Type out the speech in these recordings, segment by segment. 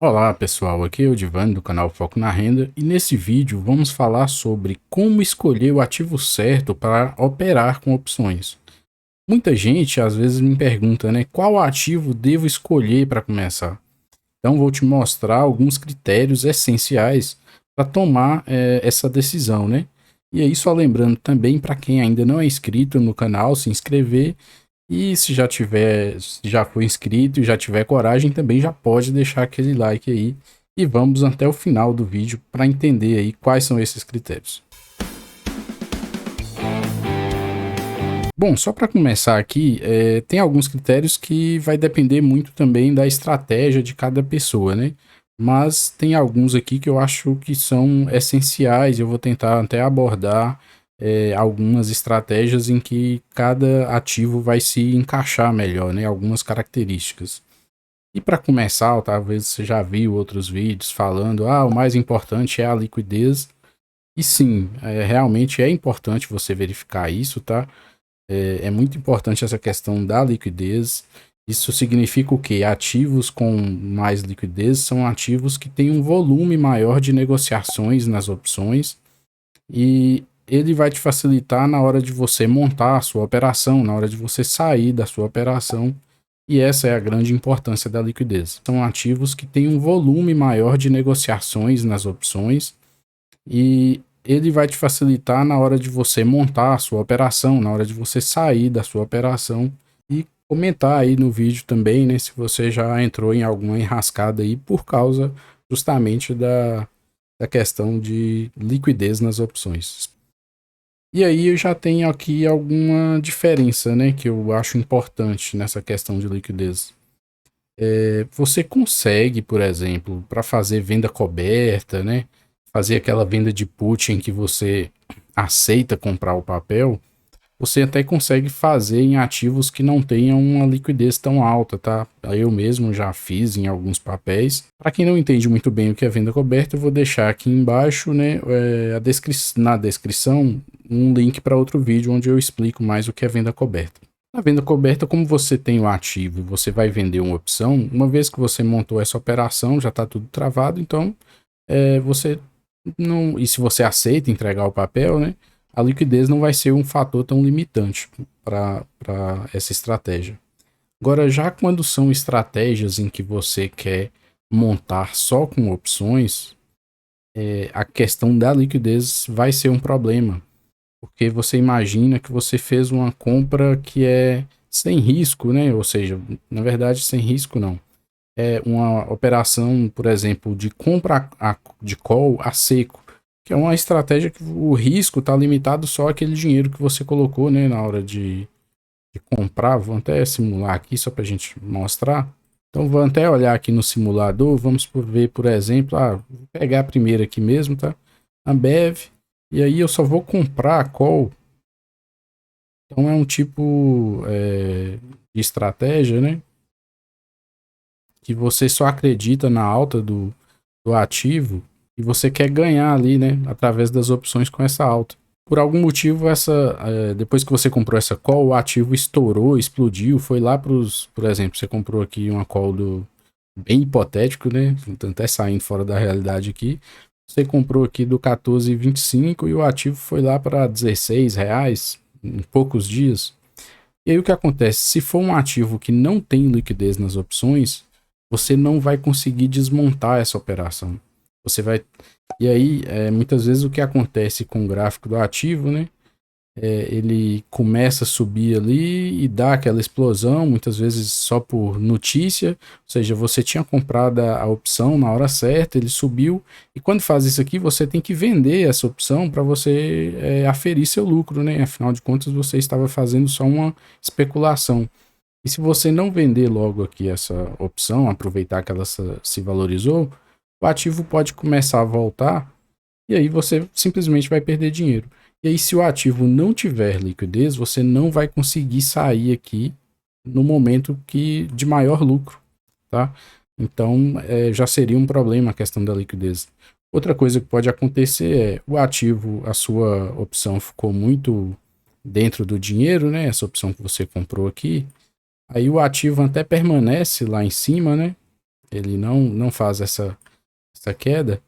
Olá pessoal, aqui é o Divani do canal Foco na Renda e nesse vídeo vamos falar sobre como escolher o ativo certo para operar com opções. Muita gente às vezes me pergunta, né, qual ativo devo escolher para começar? Então vou te mostrar alguns critérios essenciais para tomar essa decisão, né? E aí só lembrando também para quem ainda não é inscrito no canal, se inscrever e se já foi inscrito e já tiver coragem, também já pode deixar aquele like aí. E vamos até o final do vídeo para entender aí quais são esses critérios. Bom, só para começar aqui, tem alguns critérios que vai depender muito também da estratégia de cada pessoa, né? Mas tem alguns aqui que eu acho que são essenciais. Eu vou tentar até abordar algumas estratégias em que cada ativo vai se encaixar melhor, né? Algumas características. E para começar, talvez você já viu outros vídeos falando, o mais importante é a liquidez. E sim, realmente é importante você verificar isso, tá? É muito importante essa questão da liquidez. Isso significa o quê? Ativos com mais liquidez são ativos que têm um volume maior de negociações nas opções e ele vai te facilitar na hora de você montar a sua operação, na hora de você sair da sua operação. E essa é a grande importância da liquidez. São ativos que têm um volume maior de negociações nas opções e ele vai te facilitar na hora de você montar a sua operação, na hora de você sair da sua operação e comentar aí no vídeo também, né, se você já entrou em alguma enrascada aí por causa justamente da questão de liquidez nas opções. E aí eu já tenho aqui alguma diferença, né, que eu acho importante nessa questão de liquidez. Você consegue, por exemplo, para fazer venda coberta, né? Fazer aquela venda de put em que você aceita comprar o papel, você até consegue fazer em ativos que não tenham uma liquidez tão alta, tá? Eu mesmo já fiz em alguns papéis. Para quem não entende muito bem o que é venda coberta, eu vou deixar aqui embaixo, né, na descrição, um link para outro vídeo onde eu explico mais o que é venda coberta. Na venda coberta, como você tem o ativo e você vai vender uma opção, uma vez que você montou essa operação, já está tudo travado, então você não. E se você aceita entregar o papel, né? A liquidez não vai ser um fator tão limitante para essa estratégia. Agora, já quando são estratégias em que você quer montar só com opções, a questão da liquidez vai ser um problema. Porque você imagina que você fez uma compra que é sem risco, né? Ou seja, na verdade, sem risco não. É uma operação, por exemplo, de compra de call a seco, que é uma estratégia que o risco está limitado só àquele dinheiro que você colocou, né, na hora de comprar. Vou até simular aqui só para a gente mostrar. Então, vou até olhar aqui no simulador. Vamos ver, por exemplo, vou pegar a primeira aqui mesmo, tá? Ambev. E aí eu só vou comprar a call. Então, é um tipo de estratégia, né? Que você só acredita na alta do ativo e você quer ganhar ali, né, através das opções com essa alta. Por algum motivo, depois que você comprou essa call, o ativo estourou, explodiu, foi lá para os, por exemplo, você comprou aqui uma call bem hipotético, né, até saindo fora da realidade aqui, você comprou aqui do 14,25 e o ativo foi lá para R$ 16 em poucos dias. E aí o que acontece? Se for um ativo que não tem liquidez nas opções, você não vai conseguir desmontar essa operação. Você vai. E aí, muitas vezes o que acontece com o gráfico do ativo, né? Ele começa a subir ali e dá aquela explosão, muitas vezes só por notícia, ou seja, você tinha comprado a opção na hora certa, ele subiu, e quando faz isso aqui, você tem que vender essa opção para você aferir seu lucro, né? Afinal de contas, você estava fazendo só uma especulação. E se você não vender logo aqui essa opção, aproveitar que ela se valorizou, o ativo pode começar a voltar e aí você simplesmente vai perder dinheiro. E aí, se o ativo não tiver liquidez, você não vai conseguir sair aqui no momento de maior lucro, tá? Então, já seria um problema a questão da liquidez. Outra coisa que pode acontecer é o ativo, a sua opção ficou muito dentro do dinheiro, né? Essa opção que você comprou aqui. Aí o ativo até permanece lá em cima, né? ele não faz essa queda,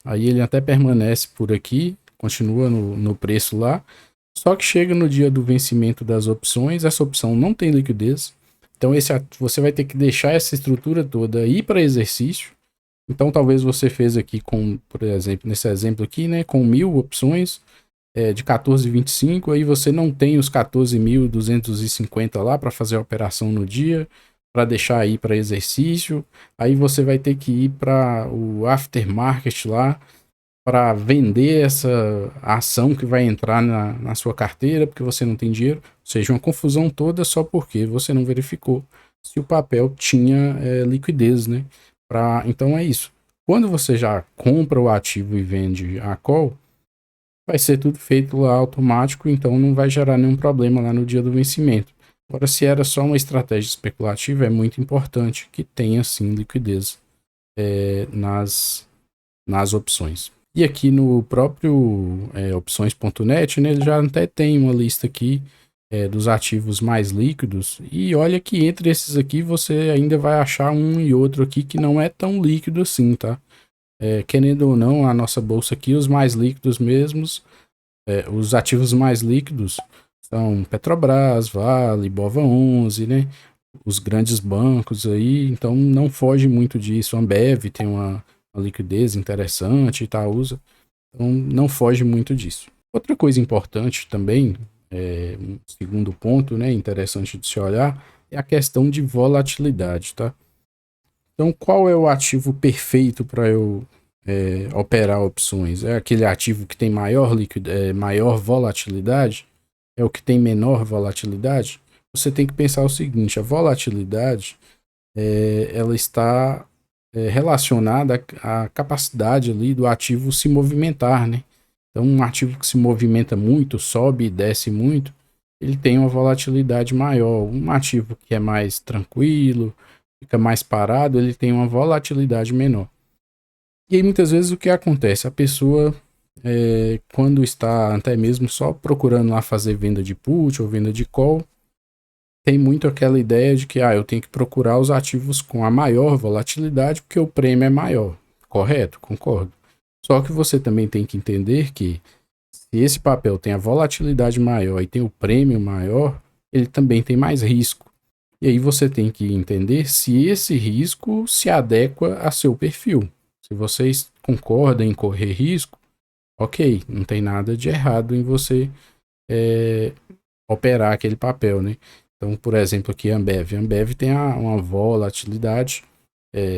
aí ele até permanece por aqui, continua no preço lá, só que chega no dia do vencimento das opções, essa opção não tem liquidez, então você vai ter que deixar essa estrutura toda ir para exercício. Então talvez você fez aqui com, por exemplo, nesse exemplo aqui, né, com 1.000 opções de 14,25, aí você não tem os 14.250 lá para fazer a operação no dia, para deixar aí para exercício, aí você vai ter que ir para o aftermarket lá para vender essa ação que vai entrar na sua carteira, porque você não tem dinheiro, ou seja, uma confusão toda só porque você não verificou se o papel tinha liquidez, né? Então é isso. Quando você já compra o ativo e vende a call, vai ser tudo feito lá automático, então não vai gerar nenhum problema lá no dia do vencimento. Agora, se era só uma estratégia especulativa, é muito importante que tenha sim liquidez nas opções. E aqui no próprio opções.net, né, ele já até tem uma lista aqui dos ativos mais líquidos. E olha que entre esses aqui você ainda vai achar um e outro aqui que não é tão líquido assim, tá? Querendo ou não, a nossa bolsa aqui, os mais líquidos mesmos, os ativos mais líquidos são Petrobras, Vale, Bova11, né? Os grandes bancos aí, então não foge muito disso. A Ambev tem uma liquidez interessante, Itaúsa, então não foge muito disso. Outra coisa importante também, um segundo ponto, né, interessante de se olhar, é a questão de volatilidade, tá? Então, qual é o ativo perfeito para eu operar opções? É aquele ativo que tem maior volatilidade? É o que tem menor volatilidade? Você tem que pensar o seguinte: a volatilidade ela está relacionada à capacidade ali do ativo se movimentar, né? Então, um ativo que se movimenta muito, sobe e desce muito, ele tem uma volatilidade maior. Um ativo que é mais tranquilo, fica mais parado, ele tem uma volatilidade menor. E aí, muitas vezes, o que acontece? A pessoa, quando está até mesmo só procurando lá fazer venda de put ou venda de call, tem muito aquela ideia de que eu tenho que procurar os ativos com a maior volatilidade porque o prêmio é maior. Correto? Concordo. Só que você também tem que entender que se esse papel tem a volatilidade maior e tem o prêmio maior, ele também tem mais risco. E aí você tem que entender se esse risco se adequa a seu perfil. Se vocês concordam em correr risco, ok, não tem nada de errado em você operar aquele papel, né? Então, por exemplo, aqui a Ambev. A Ambev tem uma volatilidade,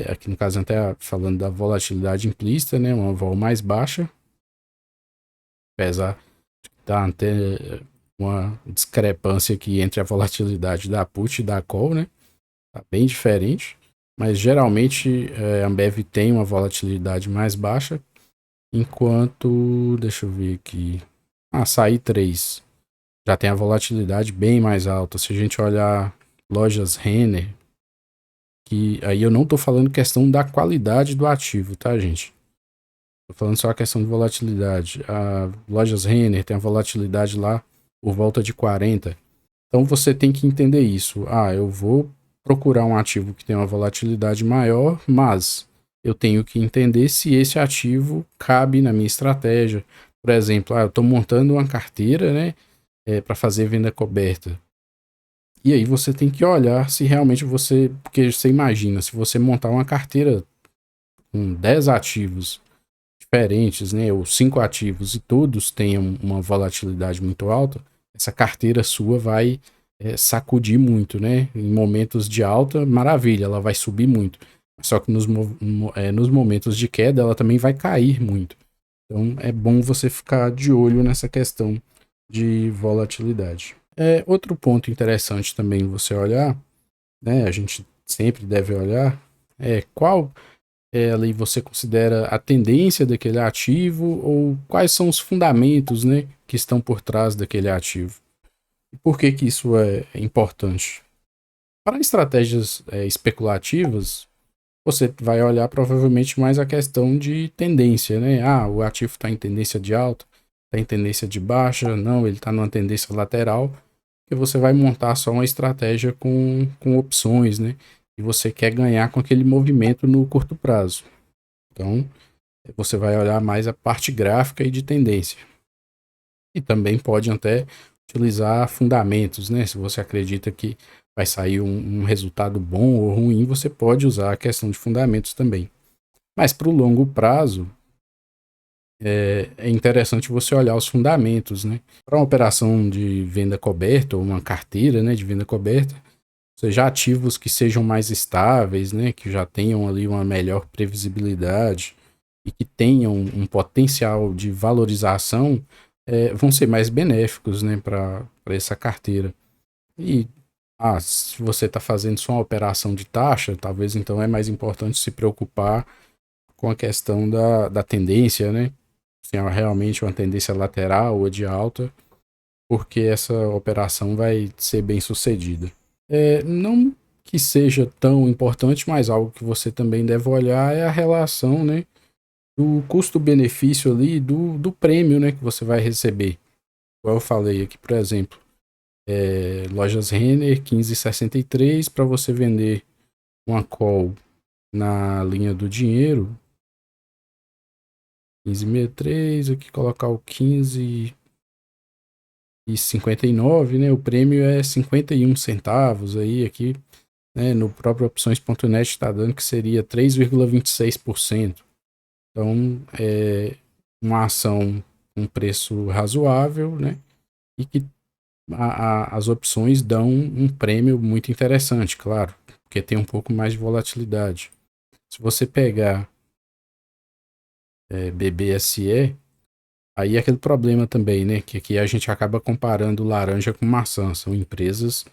aqui no caso até falando da volatilidade implícita, né? Uma vol mais baixa, apesar de estar até uma discrepância aqui entre a volatilidade da put e da call, né? Tá bem diferente, mas geralmente a Ambev tem uma volatilidade mais baixa, enquanto, deixa eu ver aqui, a Açaí 3 já tem a volatilidade bem mais alta. Se a gente olhar lojas Renner, que aí eu não tô falando questão da qualidade do ativo, tá, gente? Tô falando só a questão de volatilidade. A lojas Renner tem a volatilidade lá por volta de 40. Então você tem que entender isso. Eu vou procurar um ativo que tem uma volatilidade maior, mas eu tenho que entender se esse ativo cabe na minha estratégia. Por exemplo, eu estou montando uma carteira, né, para fazer venda coberta. E aí você tem que olhar se realmente porque você imagina, se você montar uma carteira com 10 ativos diferentes, né, ou 5 ativos e todos tenham uma volatilidade muito alta, essa carteira sua vai sacudir muito, né? Em momentos de alta, maravilha, ela vai subir muito. Só que nos momentos de queda, ela também vai cair muito. Então é bom você ficar de olho nessa questão de volatilidade. Outro ponto interessante também você olhar, né? A gente sempre deve olhar, qual ali você considera a tendência daquele ativo ou quais são os fundamentos, né, que estão por trás daquele ativo. E por que que isso é importante? Para estratégias especulativas, você vai olhar provavelmente mais a questão de tendência, né? O ativo está em tendência de alta, está em tendência de baixa, não, ele está numa tendência lateral, que você vai montar só uma estratégia com opções, né? e você quer ganhar com aquele movimento no curto prazo. Então, você vai olhar mais a parte gráfica e de tendência. E também pode até utilizar fundamentos, né? Se você acredita que vai sair um resultado bom ou ruim, você pode usar a questão de fundamentos também. Mas para o longo prazo, é interessante você olhar os fundamentos, né? Para uma operação de venda coberta ou uma carteira, né, de venda coberta, seja ativos que sejam mais estáveis, né, que já tenham ali uma melhor previsibilidade e que tenham um potencial de valorização, vão ser mais benéficos, né, para essa carteira. E se você está fazendo só uma operação de taxa, talvez então é mais importante se preocupar com a questão da tendência, né? Se é realmente uma tendência lateral ou de alta, porque essa operação vai ser bem sucedida. Não que seja tão importante, mas algo que você também deve olhar é a relação, né, do custo-benefício ali, do prêmio, né, que você vai receber. Igual eu falei aqui, por exemplo, lojas Renner 15,63 para você vender uma call na linha do dinheiro, 15,63, aqui colocar o 15,59, né? O prêmio é 51 centavos aí aqui, né? No próprio opções.net está dando que seria 3,26%. Então, é uma ação com preço razoável, né? E que as opções dão um prêmio muito interessante, claro, porque tem um pouco mais de volatilidade. Se você pegar BBSE, aí é aquele problema também, né? Que aqui a gente acaba comparando laranja com maçã, são empresas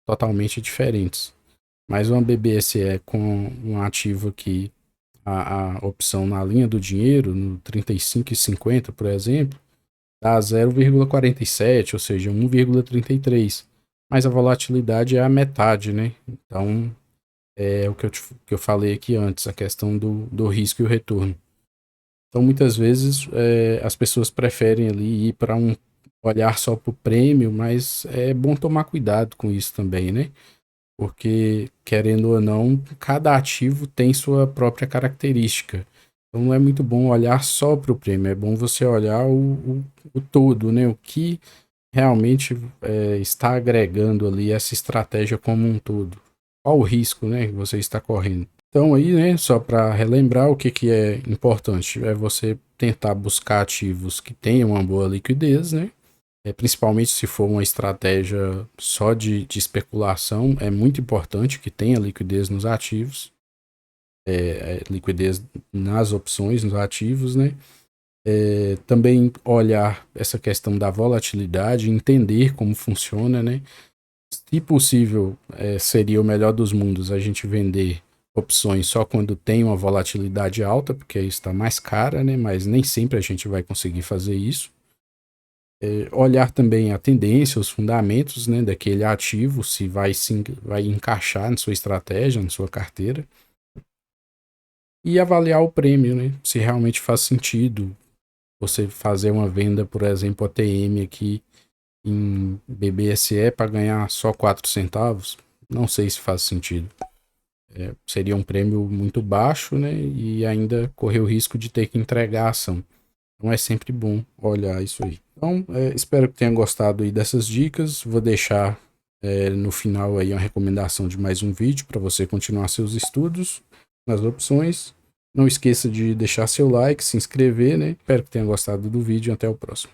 totalmente diferentes. Mas uma BBSE com um ativo aqui, a opção na linha do dinheiro, no 35,50, por exemplo, dá 0,47, ou seja, 1,33. Mas a volatilidade é a metade, né? Então, é o que eu falei aqui antes, a questão do risco e o retorno. Então, muitas vezes, as pessoas preferem ali ir para olhar só para o prêmio, mas é bom tomar cuidado com isso também, né? Porque, querendo ou não, cada ativo tem sua própria característica. Então, não é muito bom olhar só para o prêmio, é bom você olhar o todo, né? O que realmente está agregando ali essa estratégia como um todo. Qual o risco, né, que você está correndo? Então aí, né, só para relembrar o que é importante, é você tentar buscar ativos que tenham uma boa liquidez, né? Principalmente se for uma estratégia só de especulação, é muito importante que tenha liquidez nos ativos, liquidez nas opções, nos ativos, né? Também olhar essa questão da volatilidade, entender como funciona, né? Se possível, seria o melhor dos mundos a gente vender opções só quando tem uma volatilidade alta, porque aí está mais cara, né? Mas nem sempre a gente vai conseguir fazer isso. Olhar também a tendência, os fundamentos, né, daquele ativo, se vai encaixar na sua estratégia, na sua carteira. E avaliar o prêmio, né? Se realmente faz sentido você fazer uma venda, por exemplo, OTM aqui em BBSE para ganhar só 4 centavos, não sei se faz sentido. Seria um prêmio muito baixo, né? E ainda correr o risco de ter que entregar a ação. Então é sempre bom olhar isso aí. Então, espero que tenha gostado aí dessas dicas. Vou deixar no final aí uma recomendação de mais um vídeo para você continuar seus estudos nas opções. Não esqueça de deixar seu like, se inscrever, né? Espero que tenha gostado do vídeo e até o próximo.